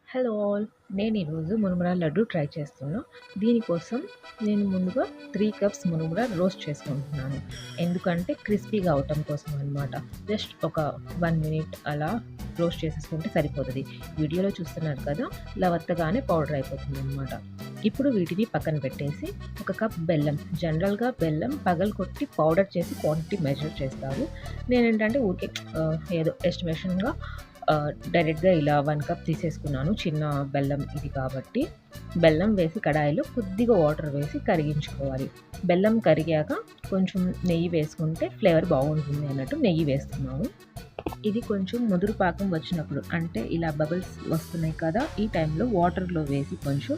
Hello all! నేను ఈరోజు murmura laddu try చేస్తున్నా. దీనికోసం నేను ముందుగా 3 కప్స్ మురుమురా రోస్ట్ చేసుకుంటున్నాను. ఎందుకంటే క్రిస్పీగా అవ్వటం కోసం అనమాట. జస్ట్ ఒక 1 మినిట్ అలా రోస్ట్ చేసేసుకుంటే సరిపోతది. వీడియోలో చూస్తున్నారు కదా! ఇలా వత్తగానే పౌడర్ అయిపోతుందనమాట. ఇప్పుడు వీటిని పక్కన పెట్టేసి ఒక కప్ బెల్లం, జనరల్‌గా బెల్లం పగలగొట్టి పౌడర్ చేసి క్వాంటిటీ మెజర్ చేస్తారు. నేనేంటంటే ఊరికే ఏదో ఎస్టిమేషన్‌గా డైరెక్ట్‌గా ఇలా 1 కప్ తీసేసుకున్నాను. చిన్న బెల్లం ఇది కాబట్టి. బెల్లం వేసి కడాయిలో కొద్దిగా వాటర్ వేసి కరిగించుకోవాలి. బెల్లం కరిగాక కొంచెం నెయ్యి వేసుకుంటే ఫ్లేవర్ బాగుంటుంది అన్నట్టు నెయ్యి వేస్తున్నాను. ఇది కొంచెం ముదురు పాకం వచ్చినప్పుడు అంటే ఇలా బబుల్స్ వస్తున్నాయి కదా! ఈ టైంలో వాటర్‌లో వేసి కొంచెం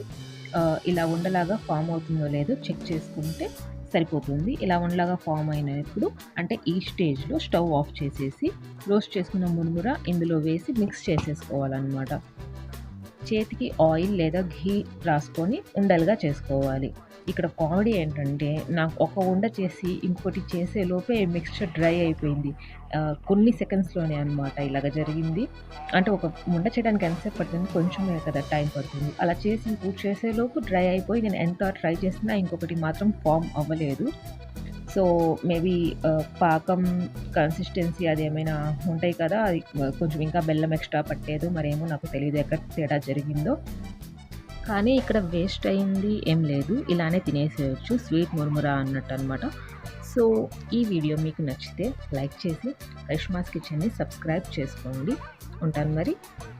ఇలా ఉండలాగా ఫామ్ అవుతుందో లేదో చెక్ చేసుకుంటే సరిపోతుంది. ఇలా ఉండలాగా ఫామ్ అయినప్పుడు అంటే ఈ స్టేజ్‌లో స్టవ్ ఆఫ్ చేసేసి రోస్ట్ చేసుకున్న మురుముర ఇందులో వేసి మిక్స్ చేసేసుకోవాలనమాట. చేతికి ఆయిల్ లేదా ఘీ రాసుకొని ఉండలుగా చేసుకోవాలి. ఇక్కడ కామెడీ ఏంటంటే నాకు ఒక ఉండ చేసి ఇంకోటి చేసేలోపే మిక్స్చర్ డ్రై అయిపోయింది. కొన్ని సెకండ్స్‌లోనే అనమాట ఇలాగ జరిగింది. అంటే ఒక ఉండ చేయడానికి ఎంతసేపు పడుతుంది? కొంచెమే కదా టైం పడుతుంది. అలా చేసి ఇంకోటి చేసేలోపు డ్రై అయిపోయి నేను ఎంత ట్రై చేసినా ఇంకొకటి మాత్రం ఫార్మ్ అవ్వలేదు. సో, మేబీ పాకం కన్సిస్టెన్సీ అదేమైనా ఉంటాయి కదా! అది కొంచెం ఇంకా బెల్లం ఎక్స్‌ట్రా పట్టేదో మరేమో నాకు తెలీదు ఎక్కడ తేడా జరిగిందో. కానీ ఇక్కడ వేస్ట్ అయింది ఏం లేదు. ఇలానే తినేసేయొచ్చు. స్వీట్ మురుమురా అన్నట్టనమాట. సో, ఈ వీడియో మీకు నచ్చితే లైక్ చేసి కరిష్మాస్ కిచెన్‌ని సబ్స్క్రైబ్ చేసుకోండి. ఉంటాను మరి.